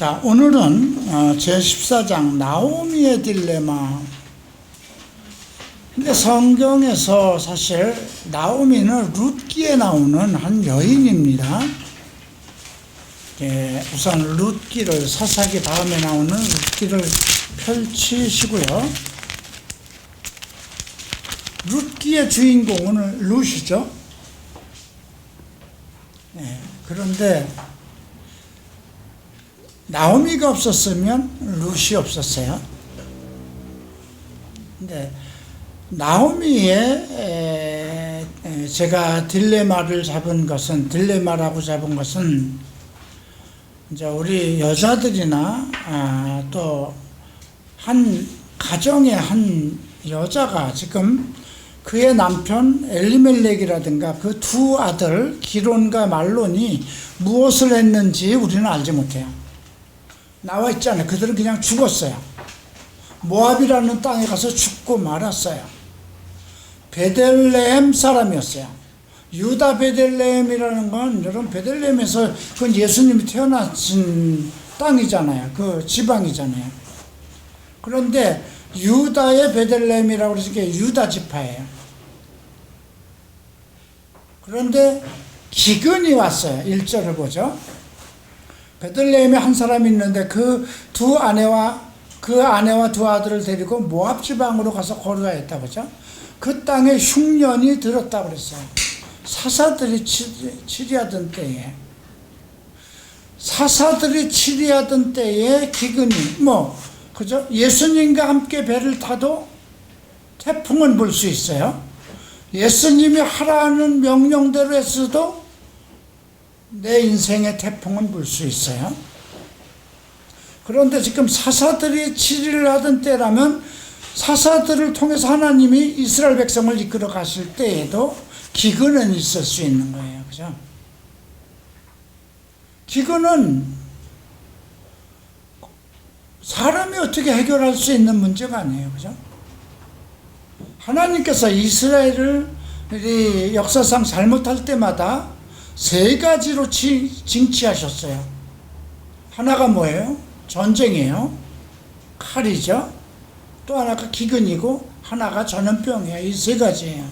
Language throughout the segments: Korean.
자, 오늘은 제14장 나오미의 딜레마. 근데 성경에서 사실 나오미는 룻기에 나오는 한 여인입니다. 우선 룻기를, 사사기 다음에 나오는 룻기를 펼치시고요. 룻기의 주인공은 룻이죠. 그런데 나오미가 없었으면 룻이 없었어요. 근데 나오미의 제가 딜레마라고 잡은 것은 이제 우리 여자들이나 또 한 가정의 한 여자가 지금 그의 남편 엘리멜렉이라든가 그 두 아들 기론과 말론이 무엇을 했는지 우리는 알지 못해요. 나와 있잖아요. 그들은 그냥 죽었어요. 모압이라는 땅에 가서 죽고 말았어요. 베들레헴 사람이었어요. 유다 베들레헴이라는 건 여러분 베들레헴에서 그건 예수님이 태어나신 땅이잖아요. 그 지방이잖아요. 그런데 유다의 베들레헴이라고 해서 이게 유다 지파예요. 그런데 기근이 왔어요. 1절을 보죠. 베들레헴에 한 사람이 있는데 그 아내와 두 아들을 데리고 모압 지방으로 가서 거류하였다 했다 보죠. 그 땅에 흉년이 들었다 그랬어요. 사사들이 치리하던 때에 기근이 그죠? 예수님과 함께 배를 타도 태풍은 불 수 있어요. 예수님이 하라는 명령대로 했어도 내 인생의 태풍은 불 수 있어요. 그런데 지금 사사들이 치리를 하던 때라면 사사들을 통해서 하나님이 이스라엘 백성을 이끌어 가실 때에도 기근은 있을 수 있는 거예요. 그죠? 기근은 사람이 어떻게 해결할 수 있는 문제가 아니에요. 그죠? 하나님께서 이스라엘을 역사상 잘못할 때마다 세 가지로 징치하셨어요. 하나가 뭐예요? 전쟁이에요. 칼이죠. 또 하나가 기근이고 하나가 전염병이에요. 이 세 가지예요.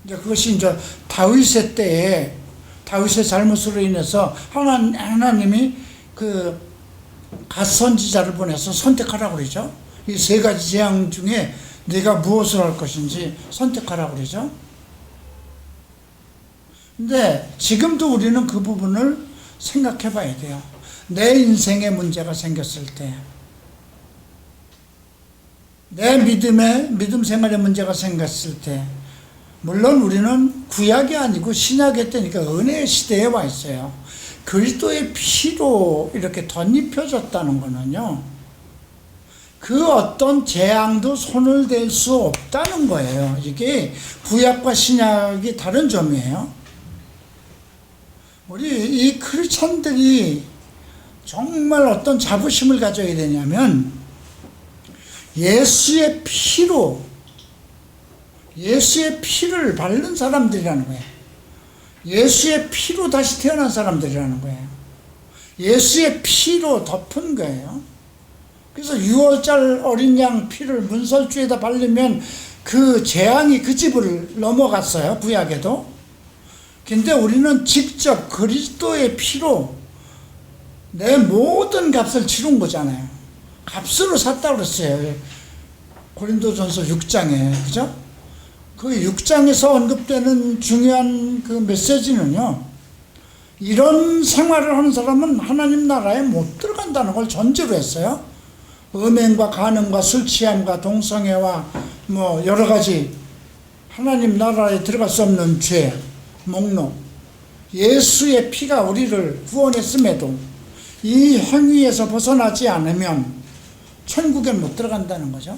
이제 그것이 이제 다윗의 때에 다윗의 잘못으로 인해서 하나님이 그 갓선지자를 보내서 선택하라고 그러죠. 이 세 가지 재앙 중에 내가 무엇을 할 것인지 선택하라고 그러죠. 근데 지금도 우리는 그 부분을 생각해 봐야 돼요. 내 인생에 문제가 생겼을 때, 내 믿음 생활에 문제가 생겼을 때, 물론 우리는 구약이 아니고 신약의 때니까 은혜의 시대에 와 있어요. 그리스도의 피로 이렇게 덧입혀졌다는 거는요, 그 어떤 재앙도 손을 댈 수 없다는 거예요. 이게 구약과 신약이 다른 점이에요. 우리 이 크리스찬들이 정말 어떤 자부심을 가져야 되냐면 예수의 피를 바른 사람들이라는 거예요. 예수의 피로 다시 태어난 사람들이라는 거예요. 예수의 피로 덮은 거예요. 그래서 6월절 어린 양 피를 문설주에다 바르면 그 재앙이 그 집을 넘어갔어요. 구약에도. 근데 우리는 직접 그리스도의 피로 내 모든 값을 치른 거잖아요. 값으로 샀다고 그랬어요. 고린도전서 6장에. 그죠? 그 6장에서 언급되는 중요한 그 메시지는요, 이런 생활을 하는 사람은 하나님 나라에 못 들어간다는 걸 전제로 했어요. 음행과 간음과 술 취함과 동성애와 여러 가지 하나님 나라에 들어갈 수 없는 죄 목록, 예수의 피가 우리를 구원했음에도 이 행위에서 벗어나지 않으면 천국에 못 들어간다는 거죠.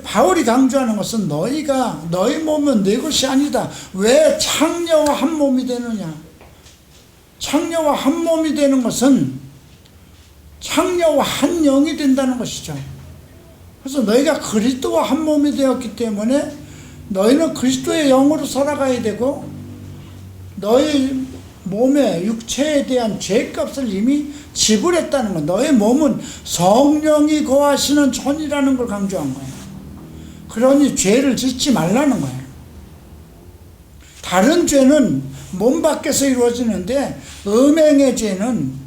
바울이 강조하는 것은 너희 몸은 내 것이 아니다. 왜 창녀와 한 몸이 되느냐? 창녀와 한 몸이 되는 것은 창녀와 한 영이 된다는 것이죠. 그래서 너희가 그리스도와 한 몸이 되었기 때문에 너희는 그리스도의 영으로 살아가야 되고, 너희 몸의 육체에 대한 죄값을 이미 지불했다는 거. 너의 몸은 성령이 거하시는 존이라는 걸 강조한 거예요. 그러니 죄를 짓지 말라는 거예요. 다른 죄는 몸 밖에서 이루어지는데 음행의 죄는,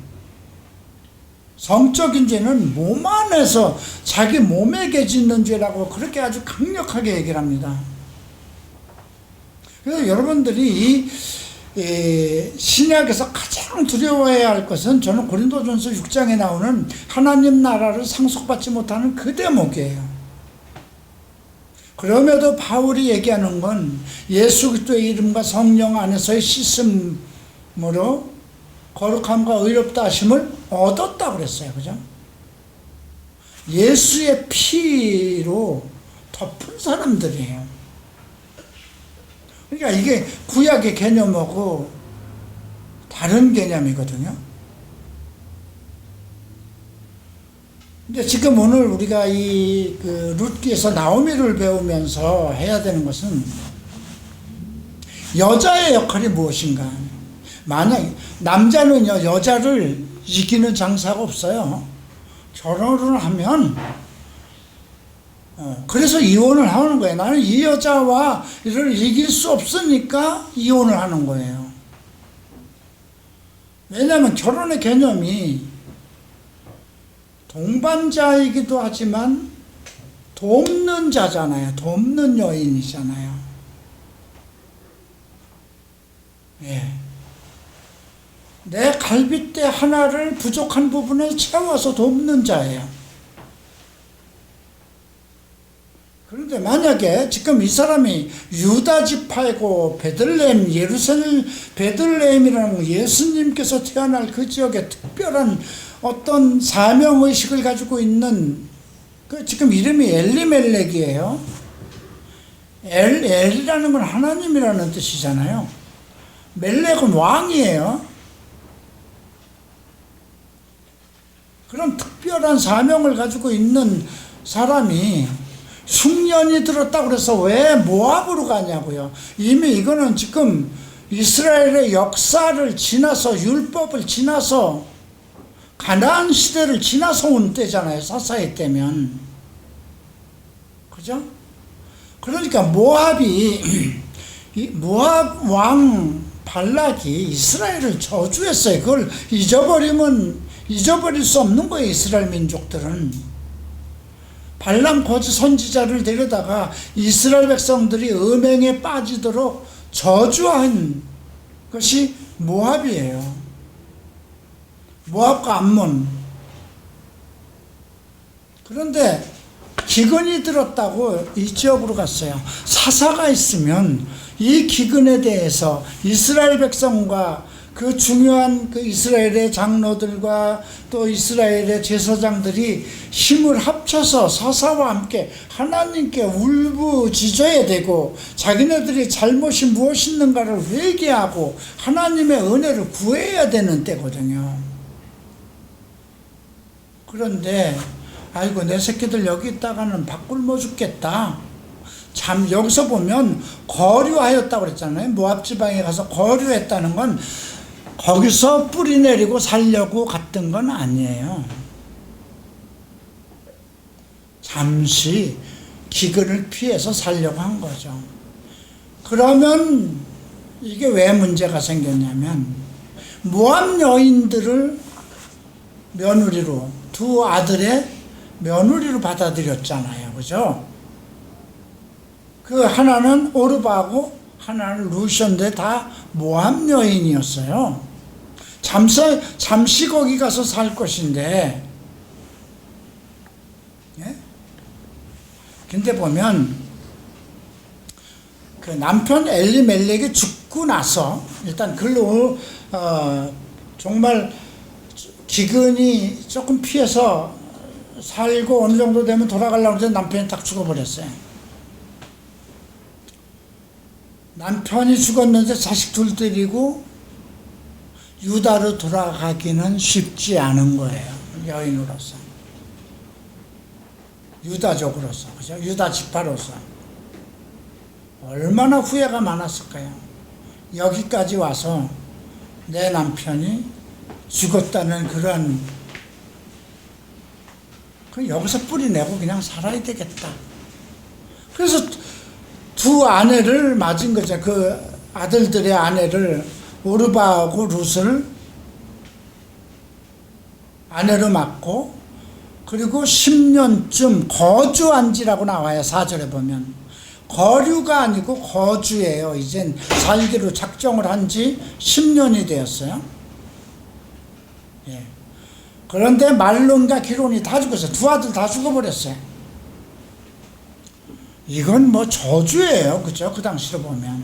성적인 죄는 몸 안에서 자기 몸에게 짓는 죄라고 그렇게 아주 강력하게 얘기를 합니다. 그래서 여러분들이 이 신약에서 가장 두려워해야 할 것은, 저는 고린도전서 6장에 나오는 하나님 나라를 상속받지 못하는 그 대목이에요. 그럼에도 바울이 얘기하는 건 예수 그리스도의 이름과 성령 안에서의 씻음으로 거룩함과 의롭다 하심을 얻었다고 그랬어요. 그죠? 예수의 피로 덮은 사람들이에요. 그러니까 이게 구약의 개념하고 다른 개념이거든요. 근데 지금 오늘 우리가 룻기에서 나오미를 배우면서 해야 되는 것은, 여자의 역할이 무엇인가. 만약 남자는요, 여자를 이기는 장사가 없어요. 결혼을 하면 그래서 이혼을 하는 거예요. 나는 이 여자와 이를 이길 수 없으니까 이혼을 하는 거예요. 왜냐하면 결혼의 개념이 동반자이기도 하지만 돕는 자잖아요. 돕는 여인이잖아요. 예. 내 갈빗대 하나를 부족한 부분을 채워서 돕는 자예요. 그런데 만약에 지금 이 사람이 유다 지파이고 베들레헴, 예루살렘 베들레헴이라는 예수님께서 태어날 그 지역에 특별한 어떤 사명의식을 가지고 있는, 지금 이름이 엘리멜렉이에요. 엘이라는 건 하나님이라는 뜻이잖아요. 멜렉은 왕이에요. 그런 특별한 사명을 가지고 있는 사람이 흉년이 들었다고 그래서 왜 모압으로 가냐고요. 이미 이거는 지금 이스라엘의 역사를 지나서, 율법을 지나서, 가나안 시대를 지나서 온 때잖아요. 사사의 때면. 그죠? 그러니까 모압 왕 발락이 이스라엘을 저주했어요. 그걸 잊어버릴 수 없는 거예요. 이스라엘 민족들은. 발람 거짓 선지자를 데려다가 이스라엘 백성들이 음행에 빠지도록 저주한 것이 모압이에요. 모압과 암몬. 그런데 기근이 들었다고 이 지역으로 갔어요. 사사가 있으면 이 기근에 대해서 이스라엘 백성과 그 중요한 그 이스라엘의 장로들과 또 이스라엘의 제사장들이 힘을 합쳐서 사사와 함께 하나님께 울부짖어야 되고, 자기네들이 잘못이 무엇이 있는가를 회개하고 하나님의 은혜를 구해야 되는 때거든요. 그런데 아이고 내 새끼들 여기 있다가는 밥 굶어 죽겠다. 참, 여기서 보면 거류하였다고 그랬잖아요. 모압 지방에 가서 거류했다는 건 거기서 뿌리 내리고 살려고 갔던 건 아니에요. 잠시 기근을 피해서 살려고 한 거죠. 그러면 이게 왜 문제가 생겼냐면, 모압 여인들을 며느리로, 두 아들의 며느리로 받아들였잖아요. 그죠? 그 하나는 오르바고 하나는 루시인데 다 모압 여인이었어요. 잠시 거기 가서 살 것인데, 예? 근데 보면 그 남편 엘리멜렉이 죽고 나서 일단 글로 정말 기근이 조금 피해서 살고 어느 정도 되면 돌아가려고 하는데 남편이 딱 죽어버렸어요. 남편이 죽었는데 자식 둘 데리고 유다로 돌아가기는 쉽지 않은 거예요. 여인으로서, 유다족으로서, 그죠? 유다 지파로서 얼마나 후회가 많았을까요? 여기까지 와서 내 남편이 죽었다는 그런, 여기서 뿌리내고 그냥 살아야 되겠다. 그래서 두 아내를 맞은 거죠. 그 아들들의 아내를, 오르바하고 룻을 아내로 맞고, 그리고 10년쯤 거주한지라고 나와요. 4절에 보면. 거류가 아니고 거주예요. 이젠 살기로 작정을 한 지 10년이 되었어요. 예. 그런데 말론과 기론이 다 죽었어요. 두 아들 다 죽어버렸어요. 이건 뭐 저주예요. 그죠? 그 당시로 보면.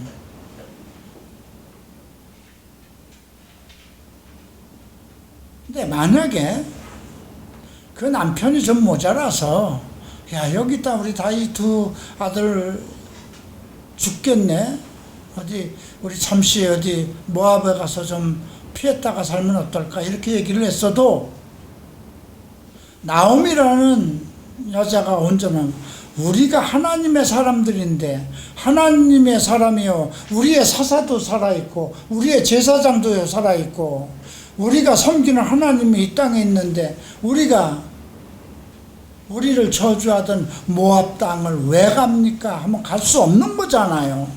근데 만약에 그 남편이 좀 모자라서, 야, 여기다 우리 다이 두 아들 죽겠네. 우리 잠시 모압에 가서 좀 피했다가 살면 어떨까? 이렇게 얘기를 했어도, 나옴이라는 여자가 온전한, 우리가 하나님의 사람들인데, 하나님의 사람이요, 우리의 사사도 살아있고, 우리의 제사장도 살아있고, 우리가 섬기는 하나님이 이 땅에 있는데, 우리를 저주하던 모압 땅을 왜 갑니까? 하면 갈 수 없는 거잖아요.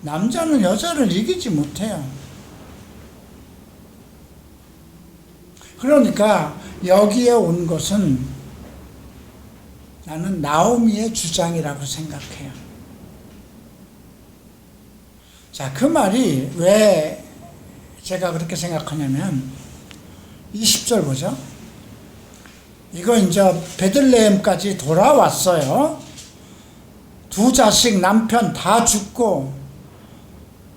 남자는 여자를 이기지 못해요. 그러니까 여기에 온 것은 나는 나오미의 주장이라고 생각해요. 자, 그 말이 왜 제가 그렇게 생각하냐면 20절 보죠. 이거 이제 베들레헴까지 돌아왔어요. 두 자식 남편 다 죽고,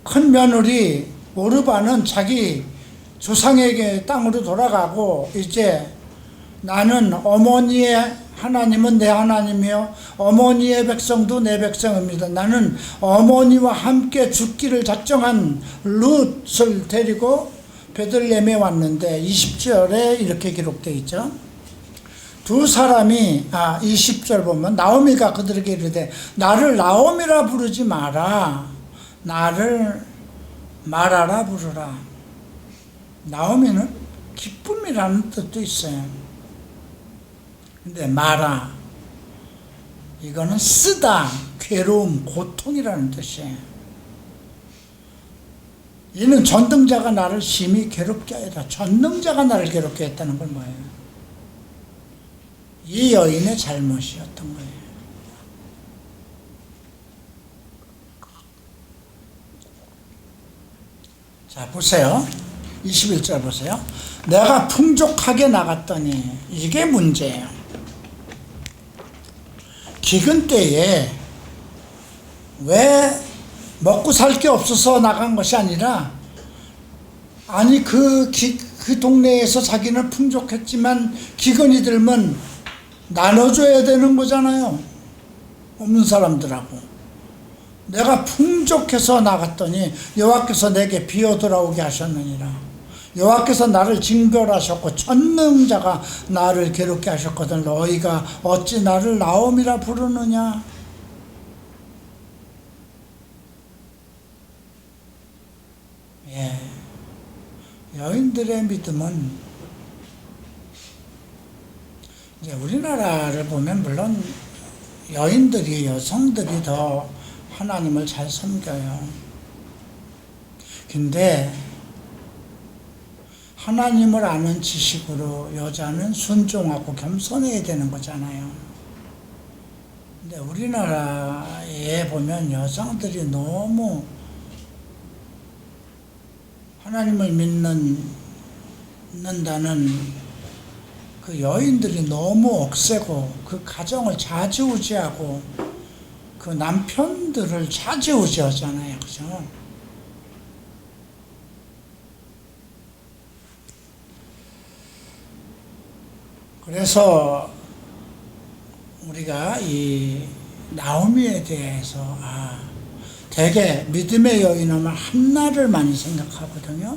큰 며느리 오르바는 자기 조상에게 땅으로 돌아가고, 이제 나는 어머니의 하나님은 내 하나님이요 어머니의 백성도 내 백성입니다. 나는 어머니와 함께 죽기를 작정한 룻을 데리고 베들레헴에 왔는데, 20절에 이렇게 기록되어 있죠. 두 사람이 20절 보면 나오미가 그들에게 이르되 나를 나오미라 부르지 마라, 나를 마라라 부르라. 나오미는 기쁨이라는 뜻도 있어요. 근데 마라, 이거는 쓰다, 괴로움, 고통이라는 뜻이에요. 이는 전능자가 나를 심히 괴롭게 하였다. 전능자가 나를 괴롭게 했다는 건 뭐예요? 이 여인의 잘못이었던 거예요. 자, 보세요. 21절 보세요. 내가 풍족하게 나갔더니, 이게 문제예요. 기근 때에 왜 먹고 살 게 없어서 나간 것이 아니라, 아니 그 동네에서 자기는 풍족했지만 기근이 들면 나눠줘야 되는 거잖아요. 없는 사람들하고. 내가 풍족해서 나갔더니 여호와께서 내게 비어 돌아오게 하셨느니라. 여호와께서 나를 징벌하셨고 전능자가 나를 괴롭게 하셨거든. 너희가 어찌 나를 나옴이라 부르느냐. 예, 여인들의 믿음은, 이제 우리나라를 보면 물론 여인들이, 여성들이 더 하나님을 잘 섬겨요. 근데 하나님을 아는 지식으로 여자는 순종하고 겸손해야 되는 거잖아요. 근데 우리나라에 보면 여성들이 너무 하나님을 믿는다는 그 여인들이 너무 억세고, 그 가정을 좌지우지하고, 그 남편들을 좌지우지하잖아요. 그죠? 그래서 우리가 이 나오미에 대해서 되게 믿음의 여인하면 한나를 많이 생각하거든요.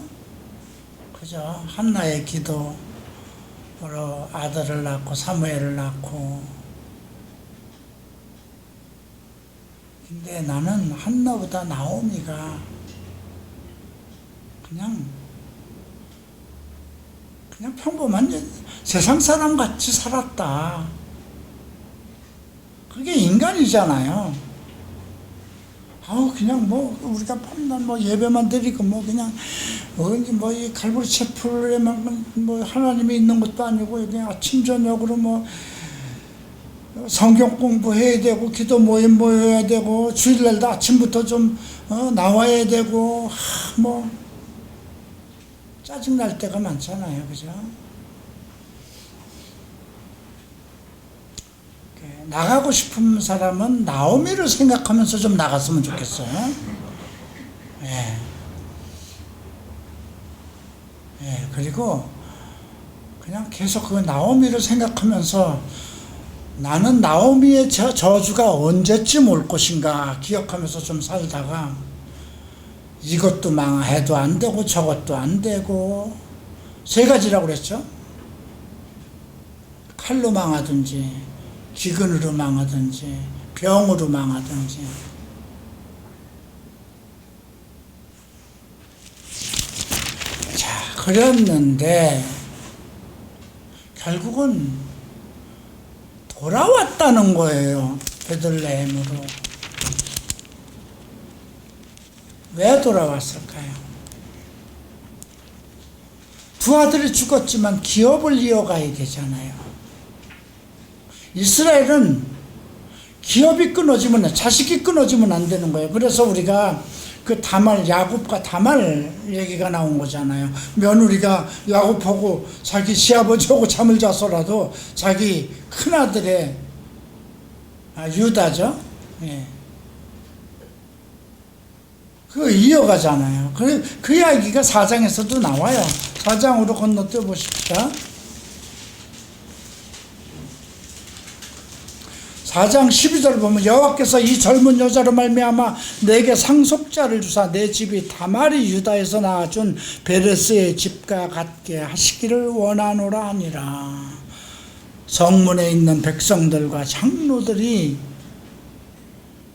그죠? 한나의 기도, 아들을 낳고 사무엘을 낳고. 근데 나는 한나보다 나오미가 그냥 그냥 평범한 세상 사람 같이 살았다. 그게 인간이잖아요. 그냥 우리가 밤낮 예배만 드리고 그냥 이 갈보리 채플에만 하나님이 있는 것도 아니고 그냥 아침 저녁으로 성경 공부해야 되고 기도 모임 모여야 되고 주일날도 아침부터 좀 나와야 되고 짜증날 때가 많잖아요. 그죠? 나가고 싶은 사람은 나오미를 생각하면서 좀 나갔으면 좋겠어요. 그리고 그냥 계속 그 나오미를 생각하면서 나는 나오미의 저주가 언제쯤 올 것인가 기억하면서 좀 살다가 이것도 해도 안 되고 저것도 안 되고 세 가지라고 그랬죠. 칼로 망하든지 기근으로 망하든지 병으로 망하든지. 자, 그랬는데 결국은 돌아왔다는 거예요. 베들레헴으로. 왜 돌아왔을까요? 두 아들이 죽었지만 기업을 이어가야 되잖아요. 이스라엘은 기업이 끊어지면, 자식이 끊어지면 안 되는 거예요. 그래서 우리가 그 다말, 야곱과 다말 얘기가 나온 거잖아요. 며느리가 야곱하고 자기 시아버지하고 잠을 자서라도 자기 큰아들의 유다죠. 그거 이어가잖아요. 그 이야기가 4장에서도 나와요. 4장으로 건너뛰어 보십시다. 4장 12절 보면 여호와께서 이 젊은 여자로 말미암아 내게 상속자를 주사 내 집이 다말이 유다에서 낳아준 베레스의 집과 같게 하시기를 원하노라 하니라. 성문에 있는 백성들과 장로들이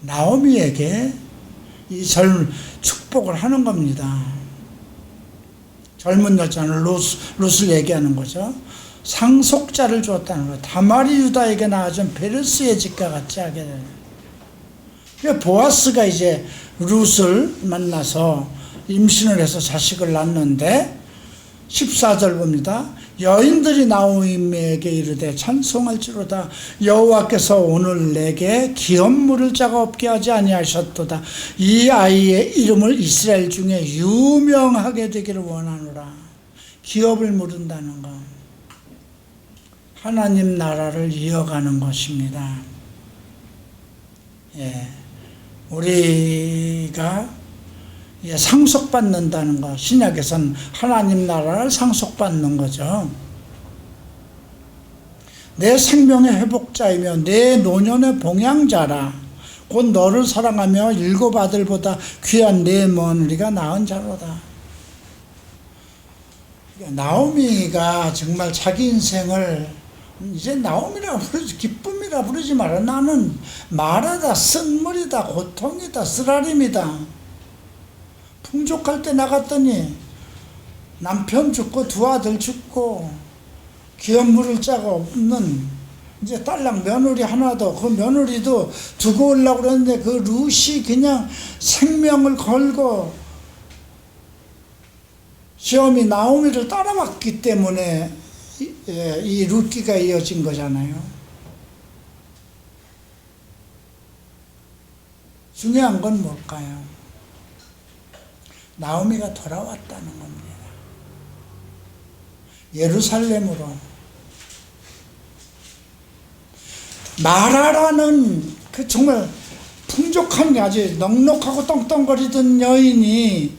나오미에게 이 축복을 하는 겁니다. 젊은 여자는 룻을 얘기하는 거죠. 상속자를 주었다는 거예요. 다말이 유다에게 낳아준 베르스의 집과 같이 하게 되는 거예요. 보아스가 이제 룻을 만나서 임신을 해서 자식을 낳는데 14절 봅니다. 여인들이 나오미에게 이르되 찬송할지로다 여호와께서 오늘 내게 기업물을 자가 없게 하지 아니하셨도다. 이 아이의 이름을 이스라엘 중에 유명하게 되기를 원하노라. 기업을 물은다는 것, 하나님 나라를 이어가는 것입니다. 우리가 상속받는다는 것, 신약에서는 하나님 나라를 상속받는 거죠. 내 생명의 회복자이며 내 노년의 봉양자라. 곧 너를 사랑하며 일곱 아들보다 귀한 내 며느리가 낳은 자로다. 나오미가 정말 자기 인생을 이제 나오미라 부르지, 기쁨이라 부르지 마라. 나는 마라다, 쓴물이다, 고통이다, 쓰라림이다. 풍족할 때 나갔더니 남편 죽고 두 아들 죽고 기업 물을 자가 없는 이제 딸랑 며느리 하나도, 그 며느리도 두고 오려고 그랬는데 그 룻이 그냥 생명을 걸고 시험이 나오미를 따라왔기 때문에 이 룻기가 이어진 거잖아요. 중요한 건 뭘까요? 나오미가 돌아왔다는 겁니다. 예루살렘으로. 마라라는 그 정말 풍족한, 아주 넉넉하고 떵떵거리던 여인이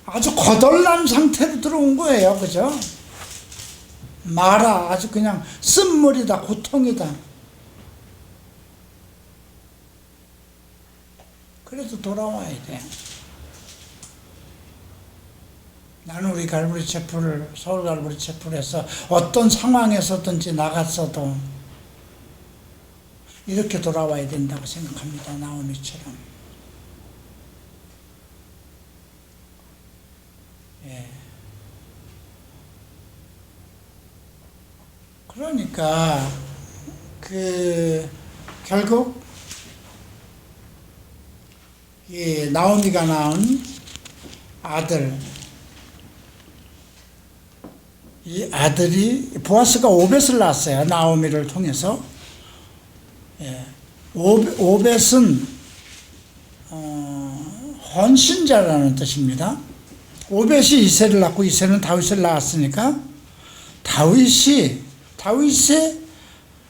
아주 거덜난 상태로 들어온 거예요. 그죠? 마라, 아주 그냥 쓴물이다, 고통이다. 그래도 돌아와야 돼. 나는 우리 갈보리 채플, 서울 갈보리 채플에서 어떤 상황에서든지 나갔어도 이렇게 돌아와야 된다고 생각합니다. 나오미처럼. 그러니까 결국 이 나오미가 낳은 아들, 이 아들이 보아스가 오벳을 낳았어요. 나오미를 통해서. 예. 오벳은 헌신자라는 뜻입니다. 오벳이 이새를 낳고 이새는 다윗을 낳았으니까 다윗의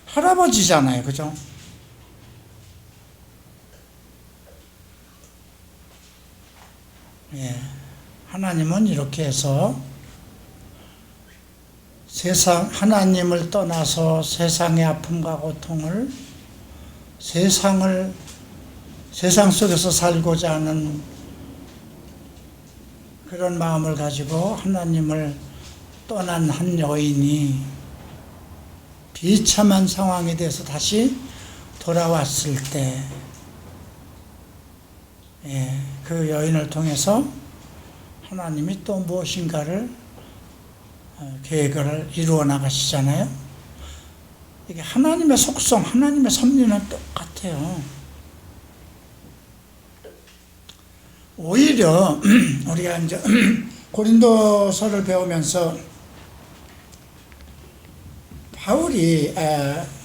할아버지잖아요. 그죠? 예. 하나님은 이렇게 해서 하나님을 떠나서 세상의 아픔과 고통을, 세상 속에서 살고자 하는 그런 마음을 가지고 하나님을 떠난 한 여인이 비참한 상황에 대해서 다시 돌아왔을 때, 그 여인을 통해서 하나님이 또 무엇인가를 계획을 이루어 나가시잖아요. 이게 하나님의 속성, 하나님의 섭리는 똑같아요. 오히려 우리가 이제 고린도서를 배우면서 바울이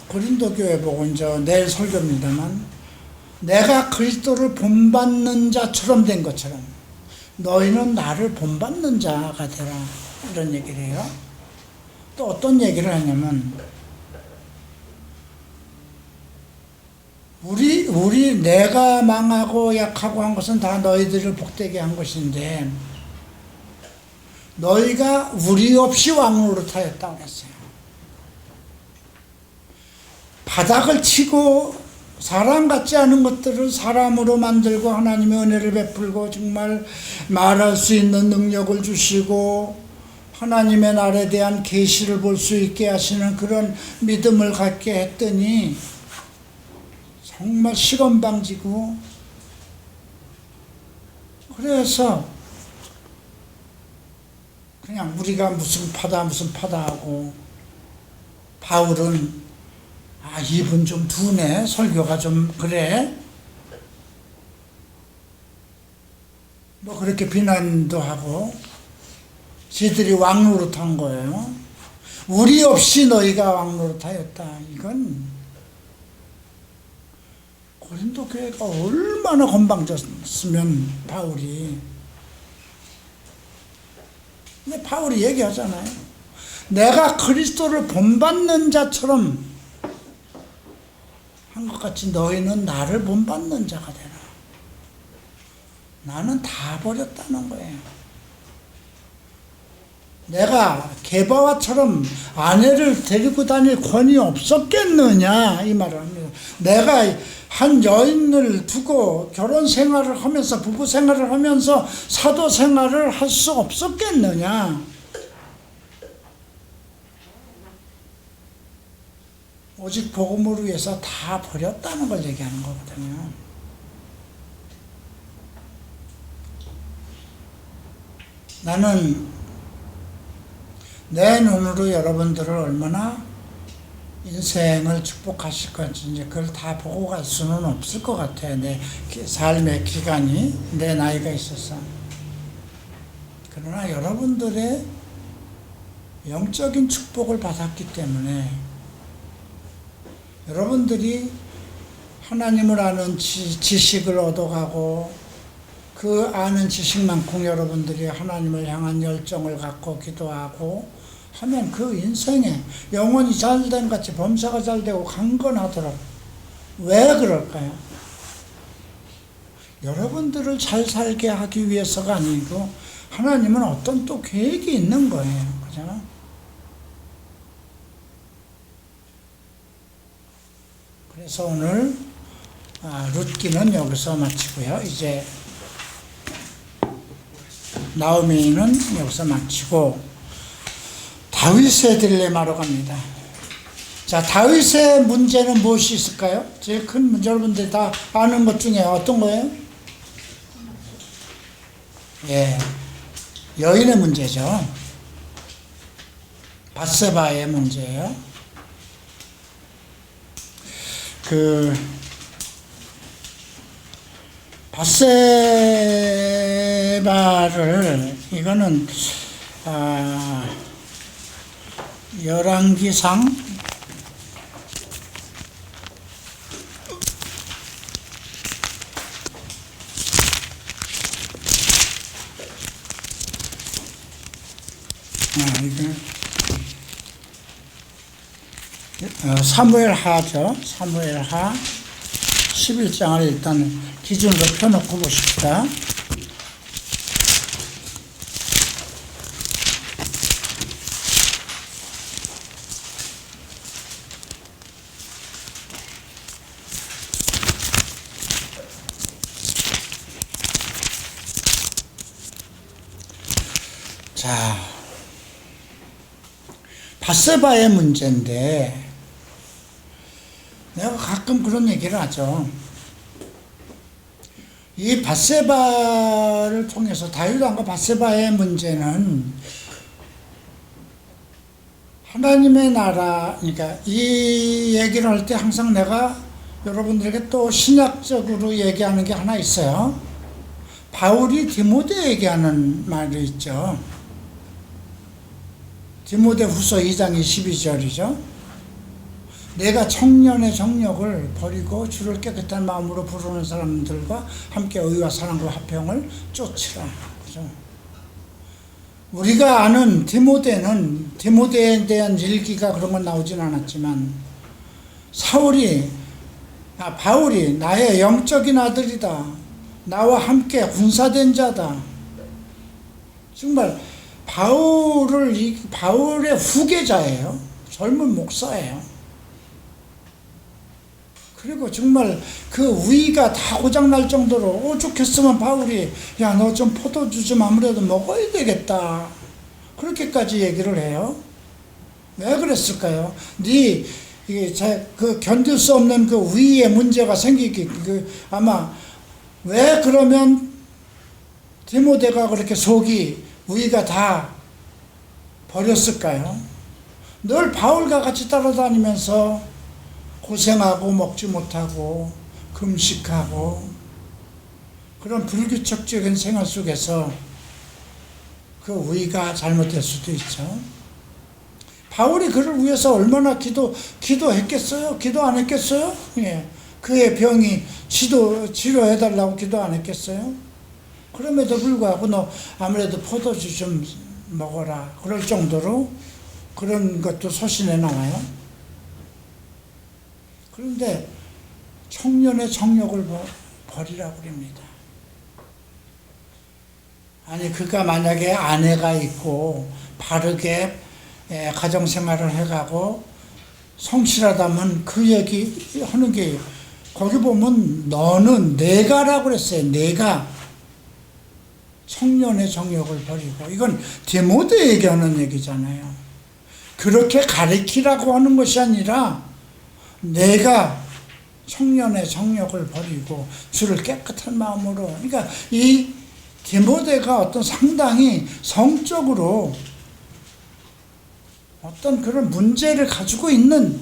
고린도 교회 보고 이제 내일 설교입니다만, 내가 그리스도를 본받는 자처럼 된 것처럼 너희는 나를 본받는 자가 되라, 이런 얘기를 해요. 또 어떤 얘기를 하냐면, 내가 망하고 약하고 한 것은 다 너희들을 복되게 한 것인데 너희가 우리 없이 왕노릇하였다고 했어요. 바닥을 치고 사람 같지 않은 것들을 사람으로 만들고 하나님의 은혜를 베풀고 정말 말할 수 있는 능력을 주시고 하나님의 날에 대한 계시를 볼 수 있게 하시는 그런 믿음을 갖게 했더니 정말 시건방지고, 그래서 그냥 우리가 무슨 파다 하고, 바울은 이분 좀 두네, 설교가 좀 그래, 뭐 그렇게 비난도 하고, 지들이 왕노릇한 거예요. 우리 없이 너희가 왕노릇하였다. 이건 고린도 교회가 얼마나 건방졌으면 바울이. 근데 바울이 얘기하잖아요. 내가 그리스도를 본받는 자처럼 한 것 같이 너희는 나를 본받는 자가 되라. 나는 다 버렸다는 거예요. 내가 게바와처럼 아내를 데리고 다닐 권위 없었겠느냐, 이 말을 합니다. 내가 한 여인을 두고 결혼 생활을 하면서, 부부 생활을 하면서 사도 생활을 할 수 없었겠느냐. 오직 복음을 위해서 다 버렸다는 걸 얘기하는 거거든요. 나는 내 눈으로 여러분들을 얼마나 인생을 축복하실 건지 이제 그걸 다 보고 갈 수는 없을 것 같아요. 내 삶의 기간이, 내 나이가 있어서. 그러나 여러분들의 영적인 축복을 받았기 때문에 여러분들이 하나님을 아는 지식을 얻어가고, 그 아는 지식만큼 여러분들이 하나님을 향한 열정을 갖고 기도하고 하면 그 인생에 영혼이 잘된 같이 범사가 잘되고 강건하더라고. 왜 그럴까요? 여러분들을 잘 살게 하기 위해서가 아니고 하나님은 어떤 또 계획이 있는 거예요. 그죠? 그래서 오늘 룻기는 여기서 마치고요. 이제 나오미는 여기서 마치고 다윗의 딜레마로 갑니다. 자, 다윗의 문제는 무엇이 있을까요? 제일 큰 문제, 여러분들이 다 아는 것 중에 어떤 거예요? 여인의 문제죠. 밧세바의 문제예요. 그 밧세바를 이거는 열왕기상 사무엘하 11장을 일단 기준으로 펴놓고 보십시다. 자, 밧세바의 문제인데 내가 가끔 그런 얘기를 하죠. 이 밧세바를 통해서 다윗 왕과 밧세바의 문제는 하나님의 나라, 그러니까 이 얘기를 할 때 항상 내가 여러분들에게 또 신약적으로 얘기하는 게 하나 있어요. 바울이 디모데에게 하는 말이 있죠. 디모데 후서 2장 22절이죠. 내가 청년의 정력을 버리고 주를 깨끗한 마음으로 부르는 사람들과 함께 의와 사랑과 화평을 쫓으라. 그죠? 우리가 아는 디모데는 디모데에 대한 일기가 그런 건 나오진 않았지만 바울이 나의 영적인 아들이다. 나와 함께 군사된 자다. 정말 바울의 후계자예요. 젊은 목사예요. 그리고 정말 그 위가 다 고장날 정도로 오죽했으면 바울이 야, 너 좀 포도주 좀 아무래도 먹어야 되겠다. 그렇게까지 얘기를 해요. 왜 그랬을까요? 그 견딜 수 없는 그 위에 문제가 아마 왜 그러면 디모데가 그렇게 속이 위가 다 버렸을까요? 늘 바울과 같이 따라다니면서 고생하고 먹지 못하고 금식하고 그런 불규칙적인 생활 속에서 그 위가 잘못될 수도 있죠. 바울이 그를 위해서 얼마나 기도했겠어요? 기도 안 했겠어요? 예. 그의 병이 치료해달라고 기도 안 했겠어요? 그럼에도 불구하고 너 아무래도 포도주 좀 먹어라. 그럴 정도로 그런 것도 소신에 나와요. 그런데 청년의 정력을 버리라고 그럽니다. 아니 그가 만약에 아내가 있고 바르게 가정생활을 해가고 성실하다면 그 얘기 하는 게 거기 보면 너는 내가라고 그랬어요. 내가 청년의 정력을 버리고 이건 디모데에게 하는 얘기잖아요. 그렇게 가르치라고 하는 것이 아니라 내가 청년의 정력을 버리고 주를 깨끗한 마음으로 그러니까 이 디모데가 어떤 상당히 성적으로 어떤 그런 문제를 가지고 있는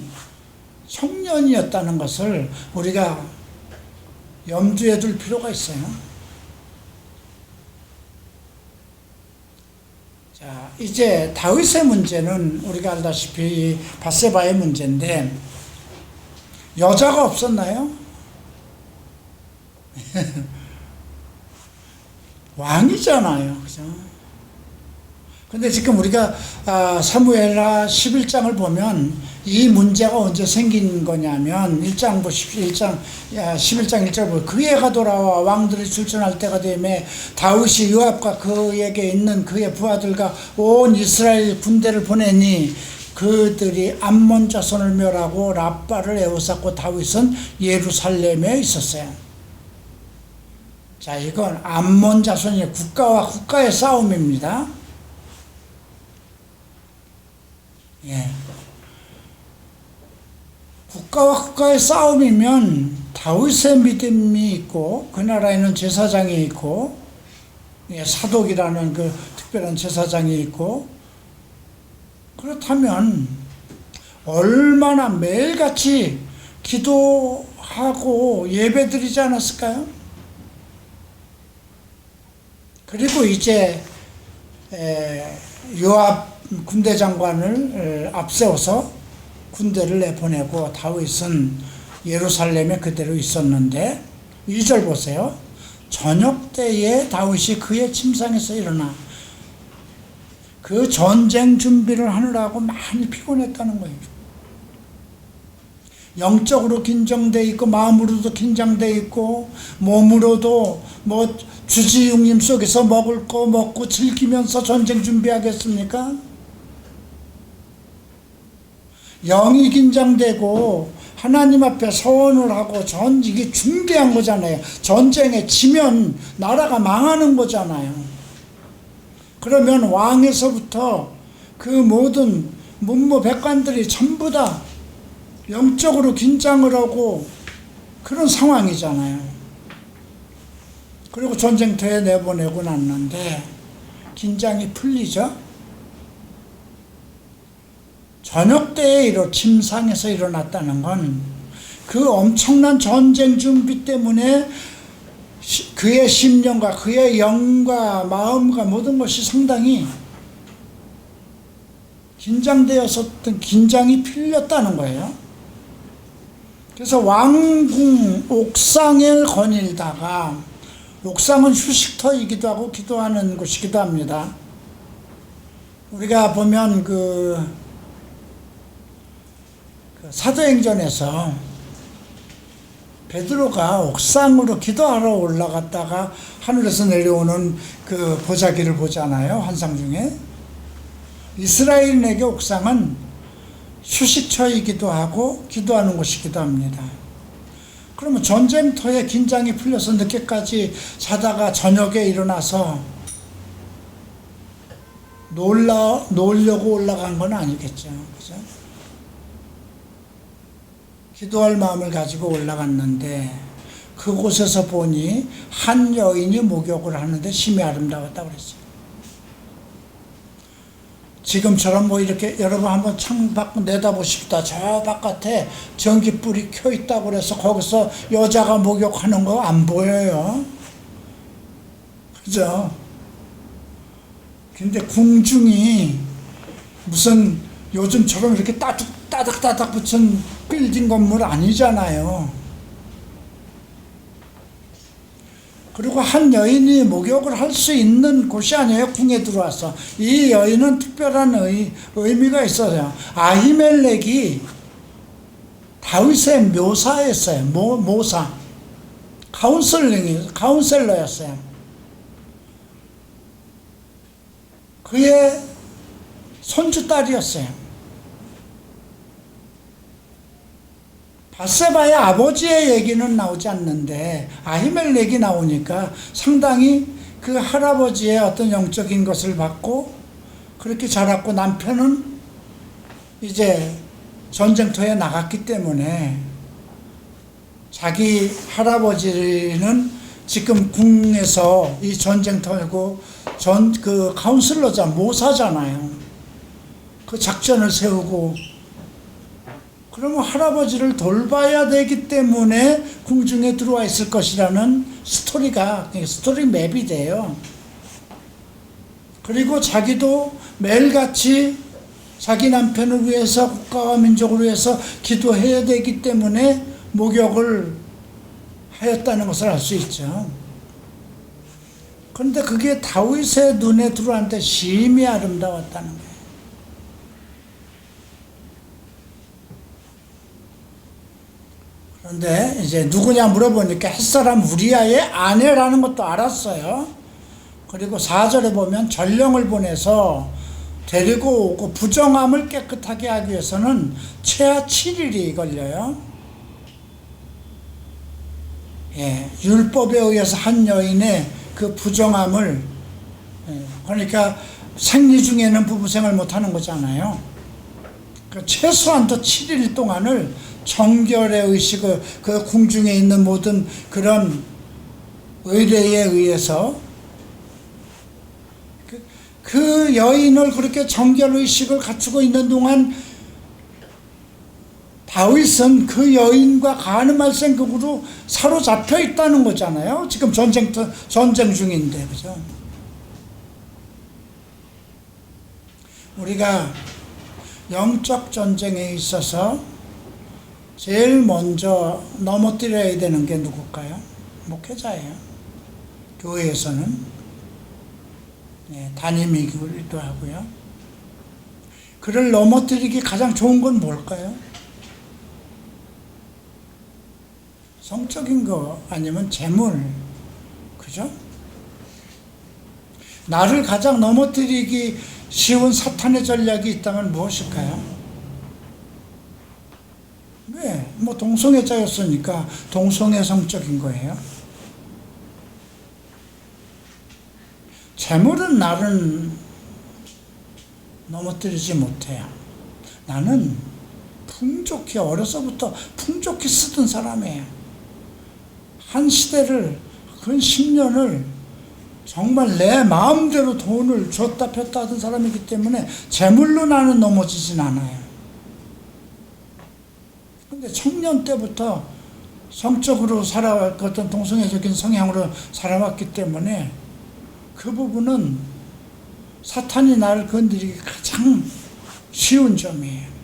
청년이었다는 것을 우리가 염두에 둘 필요가 있어요. 자, 이제 다윗의 문제는 우리가 알다시피 밧세바의 문제인데 여자가 없었나요? 왕이잖아요. 그죠? 근데 지금 우리가 사무엘하 11장을 보면 이 문제가 언제 생긴 거냐면 1장 보십시오. 11장 1절 보면 그 해가 돌아와 왕들이 출전할 때가 되매 다윗이 요압과 그에게 있는 그의 부하들과 온 이스라엘 군대를 보내니 그들이 암몬 자손을 멸하고 랍바를 에워쌌고 다윗은 예루살렘에 있었어요. 자, 이건 암몬 자손이 국가와 국가의 싸움입니다. 예. 국가와 국가의 싸움이면 다윗의 믿음이 있고 그 나라에는 제사장이 있고 사독이라는 그 특별한 제사장이 있고 그렇다면 얼마나 매일같이 기도하고 예배 드리지 않았을까요? 그리고 이제 요압 군대 장관을 앞세워서 군대를 내보내고 다윗은 예루살렘에 그대로 있었는데 2절 보세요. 저녁 때에 다윗이 그의 침상에서 일어나 그 전쟁 준비를 하느라고 많이 피곤했다는 거예요. 영적으로 긴장돼 있고 마음으로도 긴장돼 있고 몸으로도 뭐 주지육림 속에서 먹을 거 먹고 즐기면서 전쟁 준비하겠습니까? 영이 긴장되고 하나님 앞에 서원을 하고 이게 중대한 거잖아요. 전쟁에 지면 나라가 망하는 거잖아요. 그러면 왕에서부터 그 모든 문무백관들이 전부 다 영적으로 긴장을 하고 그런 상황이잖아요. 그리고 전쟁터에 내보내고 났는데 긴장이 풀리죠. 저녁 때에 침상에서 일어났다는 건 그 엄청난 전쟁 준비 때문에 그의 심령과 그의 영과 마음과 모든 것이 상당히 긴장되었었던 긴장이 풀렸다는 거예요. 그래서 왕궁 옥상에 거닐다가, 옥상은 휴식터이기도 하고 기도하는 곳이기도 합니다. 우리가 보면 사도행전에서 베드로가 옥상으로 기도하러 올라갔다가 하늘에서 내려오는 그 보자기를 보잖아요. 환상 중에. 이스라엘에게 옥상은 휴식처이기도 하고 기도하는 곳이기도 합니다. 그러면 전쟁터에 긴장이 풀려서 늦게까지 자다가 저녁에 일어나서 놀려고 올라간 건 아니겠죠. 그죠? 기도할 마음을 가지고 올라갔는데 그곳에서 보니 한 여인이 목욕을 하는데 심히 아름다웠다고 그랬어요. 지금처럼 뭐 이렇게 여러분 한번 창밖 내다보십시다. 저 바깥에 전기불이 켜 있다고 그래서 거기서 여자가 목욕하는 거 안 보여요. 그죠? 근데 궁중이 무슨 요즘처럼 이렇게 따닥따닥 붙은 빌딩 건물 아니잖아요. 그리고 한 여인이 목욕을 할 수 있는 곳이 아니에요. 궁에 들어와서. 이 여인은 특별한 의미가 있어요. 아히멜렉이 다윗의 묘사였어요. 모사. 카운셀러였어요. 그의 손주딸이었어요. 밧세바의 아버지의 얘기는 나오지 않는데 아히멜렉이 나오니까 상당히 그 할아버지의 어떤 영적인 것을 받고 그렇게 자랐고, 남편은 이제 전쟁터에 나갔기 때문에 자기 할아버지는 지금 궁에서 이 전쟁터고 그 카운슬러자 모사잖아요. 그 작전을 세우고, 그러면 할아버지를 돌봐야 되기 때문에 궁중에 들어와 있을 것이라는 스토리 맵이 돼요. 그리고 자기도 매일같이 자기 남편을 위해서, 국가와 민족을 위해서 기도해야 되기 때문에 목욕을 하였다는 것을 알 수 있죠. 그런데 그게 다윗의 눈에 들어왔는데 심히 아름다웠다는 거예요. 그런데 이제 누구냐 물어보니까 햇사람 우리아의 아내라는 것도 알았어요. 그리고 4절에 보면 전령을 보내서 데리고 오고 부정함을 깨끗하게 하기 위해서는 최하 7일이 걸려요. 율법에 의해서 한 여인의 그 부정함을, 그러니까 생리 중에는 부부생활 못하는 거잖아요. 최소한 더 7일 동안을 정결의 의식을, 그 궁중에 있는 모든 그런 의례에 의해서 그 여인을 그렇게 정결 의식을 갖추고 있는 동안 다윗은 그 여인과 가늠할 생각으로 사로잡혀 있다는 거잖아요. 지금 전쟁 중인데, 그죠? 우리가 영적 전쟁에 있어서 제일 먼저 넘어뜨려야 되는 게 누굴까요? 목회자예요. 교회에서는. 담임이기도 하고요. 그를 넘어뜨리기 가장 좋은 건 뭘까요? 성적인 거 아니면 재물, 그죠? 나를 가장 넘어뜨리기 쉬운 사탄의 전략이 있다면 무엇일까요? 왜? 동성애자였으니까 동성애 성적인 거예요. 재물은 나를 넘어뜨리지 못해요. 나는 풍족히, 어려서부터 풍족히 쓰던 사람이에요. 한 시대를, 근 10년을 정말 내 마음대로 돈을 줬다 폈다 하던 사람이기 때문에 재물로 나는 넘어지진 않아요. 근데 청년 때부터 성적으로 어떤 동성애적인 성향으로 살아왔기 때문에 그 부분은 사탄이 나를 건드리기 가장 쉬운 점이에요.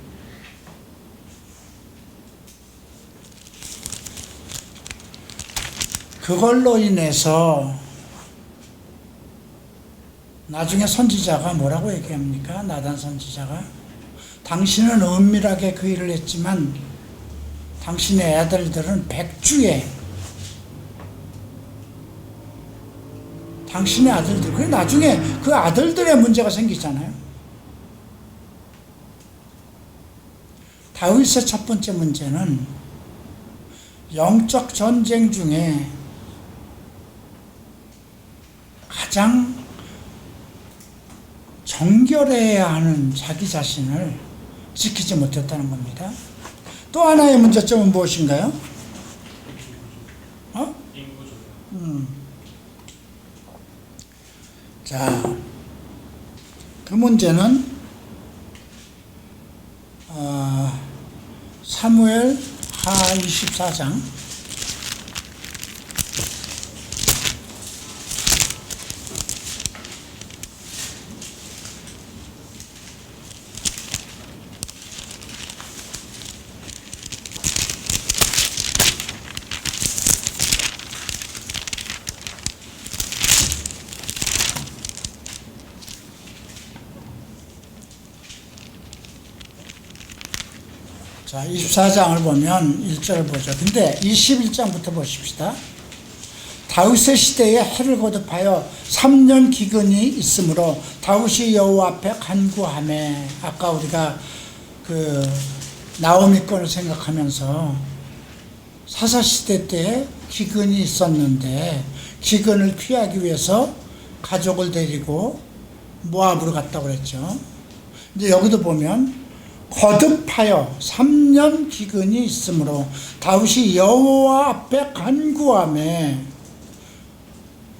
그걸로 인해서 나중에 선지자가 뭐라고 얘기합니까? 나단 선지자가 당신은 은밀하게 그 일을 했지만 당신의 아들들은 백주에 당신의 아들들, 그래 나중에 그 아들들의 문제가 생기잖아요. 다윗의 첫 번째 문제는 영적 전쟁 중에 가장 정결해야 하는 자기 자신을 지키지 못했다는 겁니다. 또 하나의 문제점은 무엇인가요? 자, 그 문제는 사무엘 하 24장 자, 24장을 보면 1절을 보죠. 근데 21장부터 보십시다. 다윗의 시대에 해를 거듭하여 3년 기근이 있으므로 다윗이 여호와 앞에 간구하매, 아까 우리가 그 나오미 건을 생각하면서 사사시대 때 기근이 있었는데 기근을 피하기 위해서 가족을 데리고 모압으로 갔다고 그랬죠. 근데 여기도 보면 거듭하여 3년 기근이 있으므로 다윗이 여호와 앞에 간구하매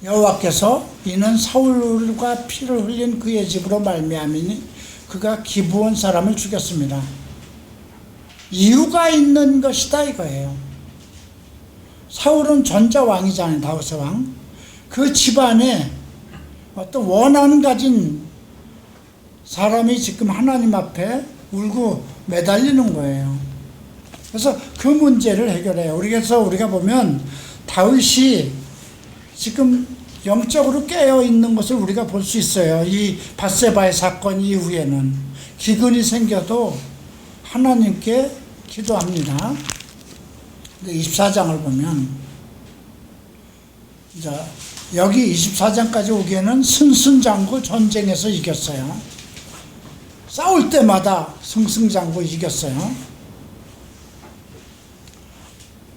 여호와께서 이는 사울과 피를 흘린 그의 집으로 말미암으니 그가 기브온 사람을 죽였습니다. 이유가 있는 것이다 이거예요. 사울은 전자왕이잖아요. 다윗의 왕. 그 집안에 어떤 원한 가진 사람이 지금 하나님 앞에 울고 매달리는 거예요. 그래서 그 문제를 해결해요. 그래서 우리가 보면 다윗이 지금 영적으로 깨어 있는 것을 우리가 볼 수 있어요. 이 밧세바의 사건 이후에는 기근이 생겨도 하나님께 기도합니다. 근데 24장을 보면 여기 24장까지 오기에는 승승장구 전쟁에서 이겼어요. 싸울 때마다 승승장구 이겼어요.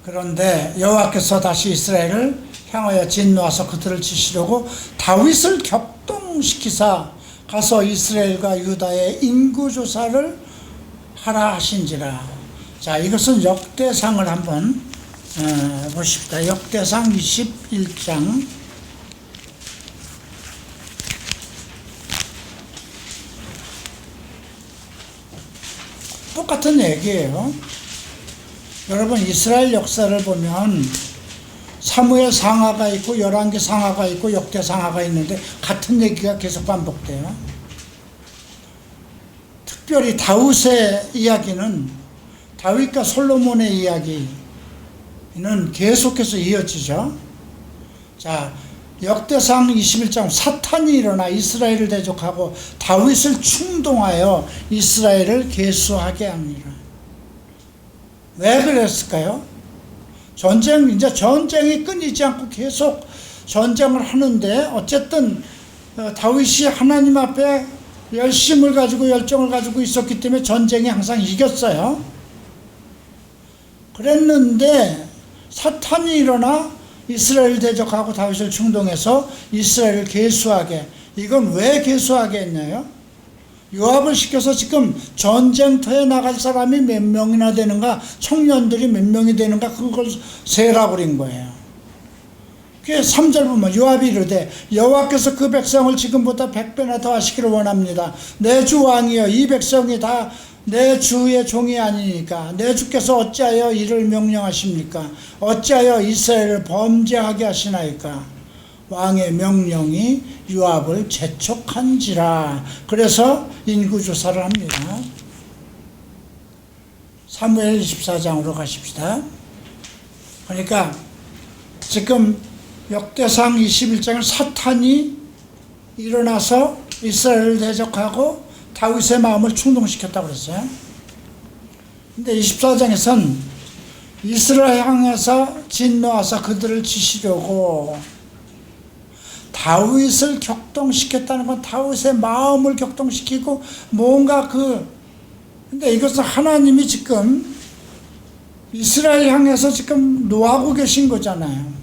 그런데 여호와께서 다시 이스라엘을 향하여 진노하사 그들을 치시려고 다윗을 격동시키사 가서 이스라엘과 유다의 인구조사를 하라 하신지라. 자, 이것은 역대상을 한번 보십시다. 역대상 21장 똑같은 얘기예요. 여러분 이스라엘 역사를 보면 사무엘 상하가 있고 열왕기 상하가 있고 역대 상하가 있는데 같은 얘기가 계속 반복돼요. 특별히 다윗의 이야기는 다윗과 솔로몬의 이야기는 계속해서 이어지죠. 자, 역대상 21장 사탄이 일어나 이스라엘을 대적하고 다윗을 충동하여 이스라엘을 계수하게 합니다. 왜 그랬을까요? 이제 전쟁이 끊이지 않고 계속 전쟁을 하는데 어쨌든 다윗이 하나님 앞에 열심을 가지고 열정을 가지고 있었기 때문에 전쟁이 항상 이겼어요. 그랬는데 사탄이 일어나 이스라엘을 대적하고 다윗을 충동해서 이스라엘을 계수하게. 이건 왜 계수하게 했냐요? 요압을 시켜서 지금 전쟁터에 나갈 사람이 몇 명이나 되는가, 청년들이 몇 명이 되는가, 그걸 세라고 그린 거예요. 그게 3절 보면 요압이 이르되 여호와께서 그 백성을 지금보다 100배나 더 하시기를 원합니다. 내 주 왕이여, 이 백성이 다 내 주의 종이 아니니까 내 주께서 어찌하여 이를 명령하십니까? 어찌하여 이스라엘을 범죄하게 하시나이까? 왕의 명령이 요압을 재촉한지라. 그래서 인구조사를 합니다. 사무엘 24장으로 가십시다. 그러니까 지금 역대상 21장을 사탄이 일어나서 이스라엘을 대적하고 다윗의 마음을 충동시켰다고 그랬어요. 근데 24장에선 이스라엘 향해서 진노하사 그들을 치시려고 다윗을 격동시켰다는 건 다윗의 마음을 격동시키고 뭔가 근데 이것은 하나님이 지금 이스라엘 향해서 지금 노하고 계신 거잖아요.